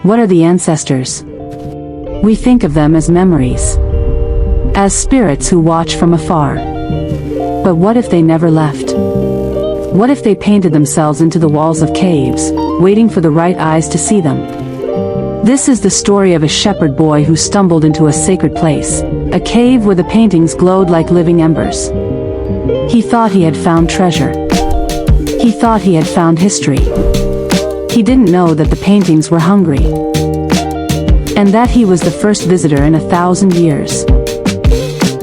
What are the ancestors? We think of them as memories, as spirits who watch from afar. But what if they never left? What if they painted themselves into the walls of caves, waiting for the right eyes to see them? This is the story of a shepherd boy who stumbled into a sacred place, a cave where the paintings glowed like living embers. He thought he had found treasure. He thought he had found history. He didn't know that the paintings were hungry, and that he was the first visitor in 1,000 years.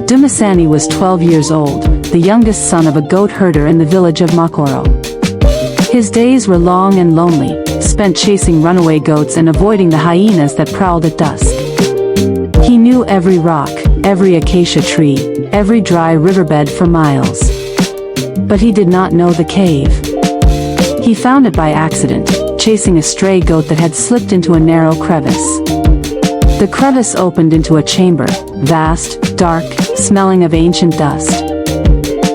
Dumisani was 12 years old, the youngest son of a goat herder in the village of Mokoro. His days were long and lonely, spent chasing runaway goats and avoiding the hyenas that prowled at dusk. He knew every rock, every acacia tree, every dry riverbed for miles. But he did not know the cave. He found it by accident, chasing a stray goat that had slipped into a narrow crevice. The crevice opened into a chamber, vast, dark, smelling of ancient dust.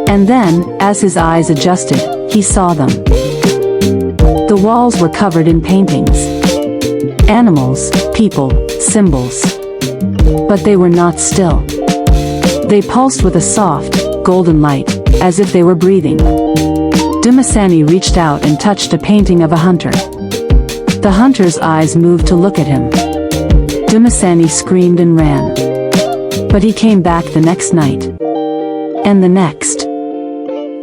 And then, as his eyes adjusted, he saw them. The walls were covered in paintings. Animals, people, symbols. But they were not still. They pulsed with a soft, golden light, as if they were breathing. Dumisani reached out and touched a painting of a hunter. The hunter's eyes moved to look at him. Dumisani screamed and ran. But he came back the next night. And the next.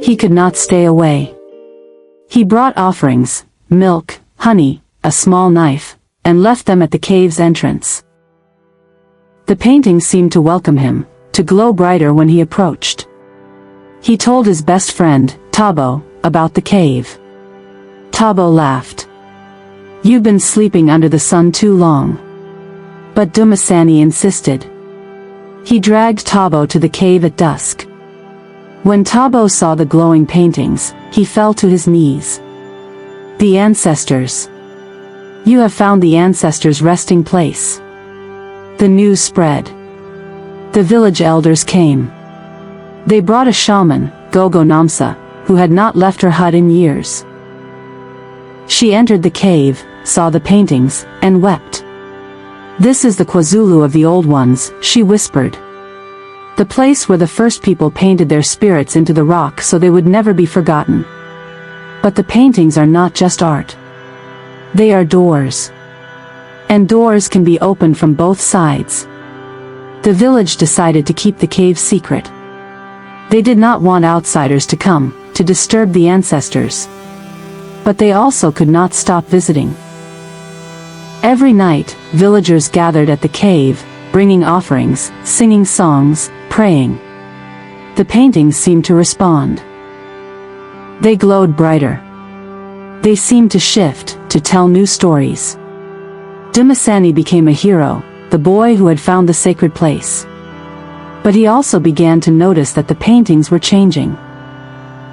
He could not stay away. He brought offerings, milk, honey, a small knife, and left them at the cave's entrance. The paintings seemed to welcome him, to glow brighter when he approached. He told his best friend, Thabo, about the cave. Thabo laughed. "You've been sleeping under the sun too long." But Dumisani insisted. He dragged Thabo to the cave at dusk. When Thabo saw the glowing paintings, he fell to his knees. "The ancestors. You have found the ancestors' resting place." The news spread. The village elders came. They brought a shaman, Gogo Nomsa, who had not left her hut in years. She entered the cave, saw the paintings, and wept. "This is the KwaZulu of the old ones," she whispered. "The place where the first people painted their spirits into the rock so they would never be forgotten." But the paintings are not just art. They are doors. And doors can be opened from both sides. The village decided to keep the cave secret. They did not want outsiders to come, to disturb the ancestors. But they also could not stop visiting. Every night, villagers gathered at the cave, bringing offerings, singing songs, praying. The paintings seemed to respond. They glowed brighter. They seemed to shift, to tell new stories. Dumisani became a hero, the boy who had found the sacred place. But he also began to notice that the paintings were changing.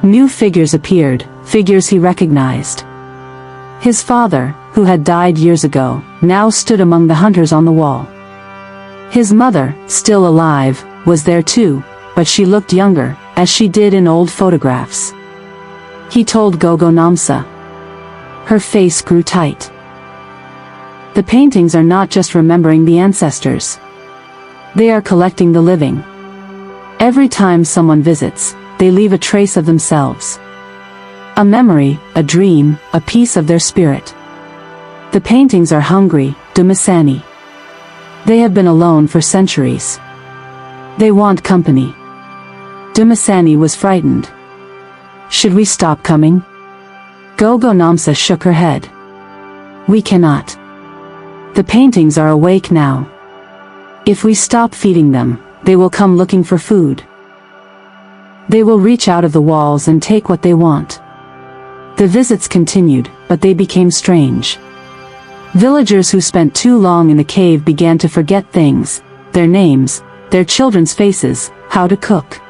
New figures appeared, figures he recognized. His father, who had died years ago, now stood among the hunters on the wall. His mother, still alive, was there too, but she looked younger, as she did in old photographs. He told Gogo Nomsa. Her face grew tight. The paintings are not just remembering the ancestors. They are collecting the living. Every time someone visits, they leave a trace of themselves. A memory, a dream, a piece of their spirit. The paintings are hungry, Dumisani. They have been alone for centuries. They want company. Dumisani was frightened. "Should we stop coming?" Gogo Nomsa shook her head. "We cannot. The paintings are awake now. If we stop feeding them, they will come looking for food. They will reach out of the walls and take what they want." The visits continued, but they became strange. Villagers who spent too long in the cave began to forget things, their names, their children's faces, how to cook.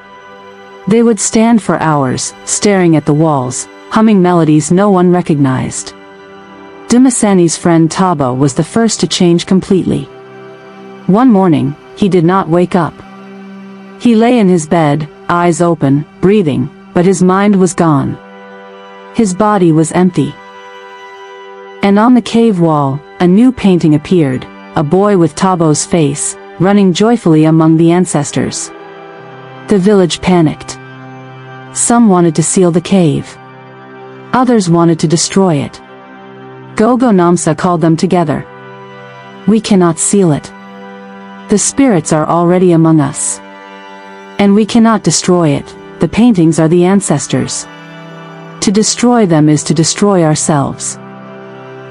They would stand for hours, staring at the walls, humming melodies no one recognized. Dumisani's friend Thabo was the first to change completely. One morning, he did not wake up. He lay in his bed, eyes open, breathing, but his mind was gone. His body was empty. And on the cave wall, a new painting appeared, a boy with Thabo's face, running joyfully among the ancestors. The village panicked. Some wanted to seal the cave. Others wanted to destroy it. Gogo Nomsa called them together. We cannot seal it. The spirits are already among us. And we cannot destroy it, the paintings are the ancestors. To destroy them is to destroy ourselves.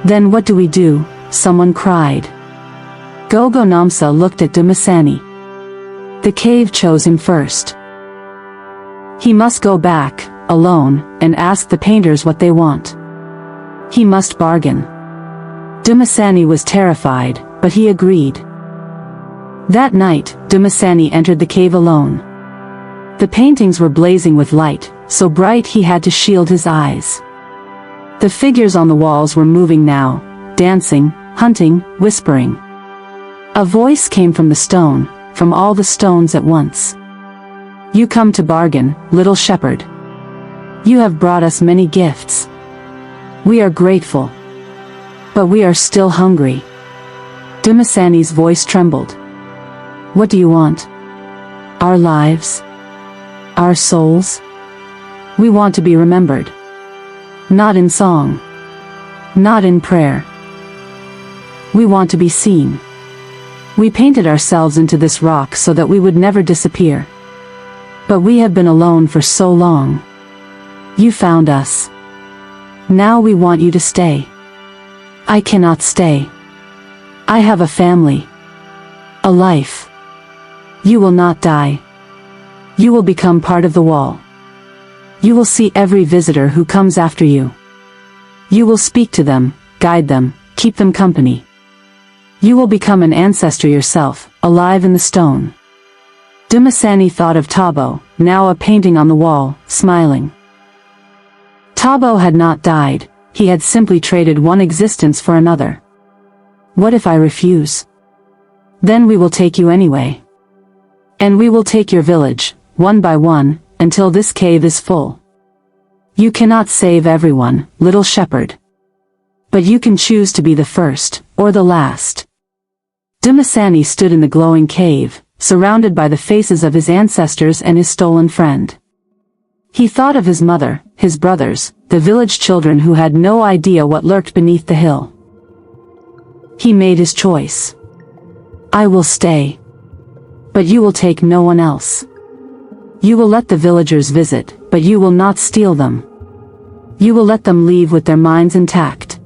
Then what do we do? Someone cried. Gogo Nomsa looked at Dumisani. The cave chose him first. He must go back, alone, and ask the painters what they want. He must bargain. Dumisani was terrified, but he agreed. That night, Dumisani entered the cave alone. The paintings were blazing with light, so bright he had to shield his eyes. The figures on the walls were moving now, dancing, hunting, whispering. A voice came from the stone, from all the stones at once. You come to bargain, little shepherd. You have brought us many gifts. We are grateful. But we are still hungry. Dumisani's voice trembled. What do you want? Our lives? Our souls? We want to be remembered. Not in song. Not in prayer. We want to be seen. We painted ourselves into this rock so that we would never disappear. But we have been alone for so long. You found us. Now we want you to stay. I cannot stay. I have a family. A life. You will not die. You will become part of the wall. You will see every visitor who comes after you. You will speak to them, guide them, keep them company. You will become an ancestor yourself, alive in the stone. Dumisani thought of Thabo, now a painting on the wall, smiling. Thabo had not died, he had simply traded one existence for another. What if I refuse? Then we will take you anyway. And we will take your village, one by one, until this cave is full. You cannot save everyone, little shepherd. But you can choose to be the first, or the last. Dumisani stood in the glowing cave, surrounded by the faces of his ancestors and his stolen friend. He thought of his mother, his brothers, the village children who had no idea what lurked beneath the hill. He made his choice. I will stay. But you will take no one else. You will let the villagers visit, but you will not steal them. You will let them leave with their minds intact.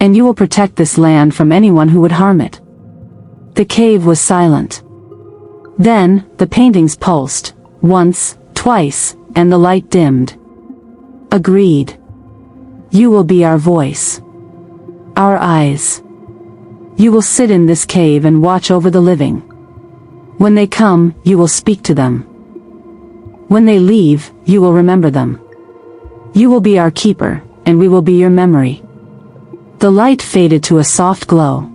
And you will protect this land from anyone who would harm it. The cave was silent. Then, the paintings pulsed, once, twice, and the light dimmed. Agreed. You will be our voice. Our eyes. You will sit in this cave and watch over the living. When they come, you will speak to them. When they leave, you will remember them. You will be our keeper, and we will be your memory. The light faded to a soft glow.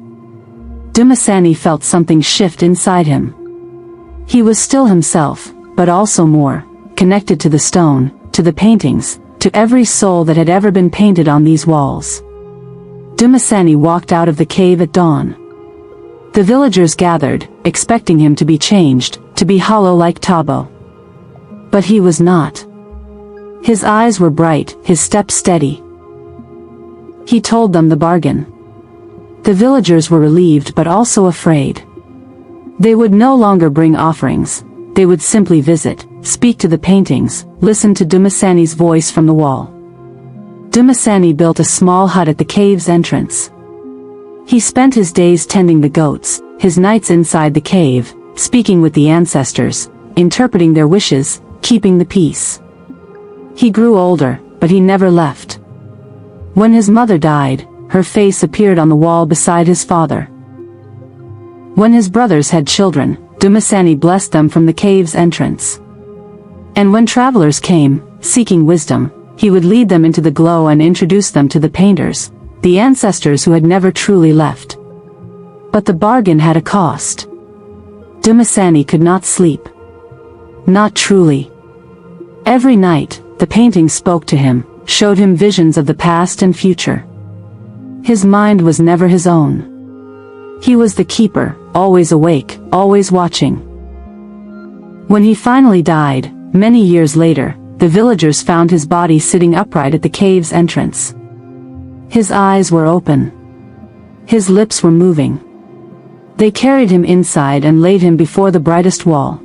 Dumisani felt something shift inside him. He was still himself, but also more, connected to the stone, to the paintings, to every soul that had ever been painted on these walls. Dumisani walked out of the cave at dawn. The villagers gathered, expecting him to be changed, to be hollow like Thabo. But he was not. His eyes were bright, his step steady. He told them the bargain. The villagers were relieved but also afraid. They would no longer bring offerings, they would simply visit, speak to the paintings, listen to Dumisani's voice from the wall. Dumisani built a small hut at the cave's entrance. He spent his days tending the goats, his nights inside the cave, speaking with the ancestors, interpreting their wishes, keeping the peace. He grew older, but he never left. When his mother died, her face appeared on the wall beside his father. When his brothers had children, Dumisani blessed them from the cave's entrance. And when travelers came, seeking wisdom, he would lead them into the glow and introduce them to the painters, the ancestors who had never truly left. But the bargain had a cost. Dumisani could not sleep. Not truly. Every night, the paintings spoke to him, showed him visions of the past and future. His mind was never his own. He was the keeper, always awake, always watching. When he finally died, many years later, the villagers found his body sitting upright at the cave's entrance. His eyes were open. His lips were moving. They carried him inside and laid him before the brightest wall.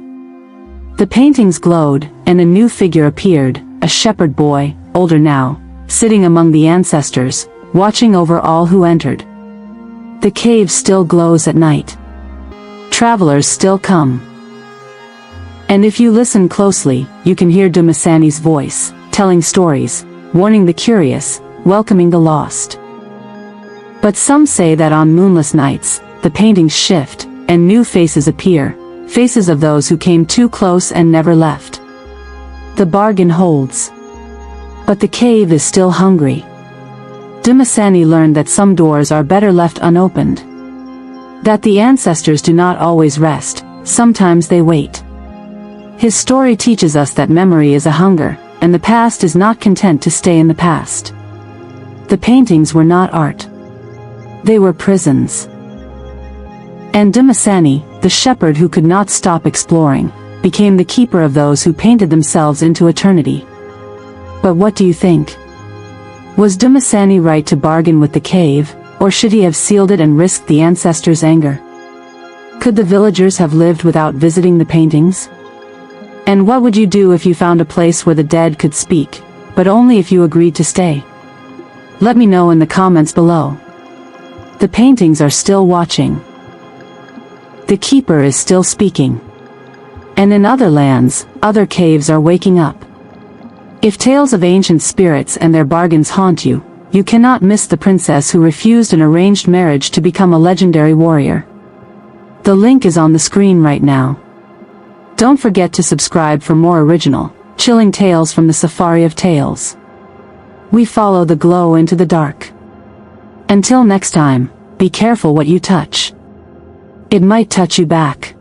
The paintings glowed, and a new figure appeared, a shepherd boy, older now, sitting among the ancestors, watching over all who entered. The cave still glows at night. Travelers still come. And if you listen closely, you can hear Dumisani's voice, telling stories, warning the curious, welcoming the lost. But some say that on moonless nights, the paintings shift, and new faces appear, faces of those who came too close and never left. The bargain holds. But the cave is still hungry. Dumisani learned that some doors are better left unopened. That the ancestors do not always rest, sometimes they wait. His story teaches us that memory is a hunger, and the past is not content to stay in the past. The paintings were not art. They were prisons. And Dumisani, the shepherd who could not stop exploring, became the keeper of those who painted themselves into eternity. But what do you think? Was Dumisani right to bargain with the cave, or should he have sealed it and risked the ancestors' anger? Could the villagers have lived without visiting the paintings? And what would you do if you found a place where the dead could speak, but only if you agreed to stay? Let me know in the comments below. The paintings are still watching. The keeper is still speaking. And in other lands, other caves are waking up. If tales of ancient spirits and their bargains haunt you, you cannot miss the princess who refused an arranged marriage to become a legendary warrior. The link is on the screen right now. Don't forget to subscribe for more original, chilling tales from the Safari of Tales. We follow the glow into the dark. Until next time, be careful what you touch. It might touch you back.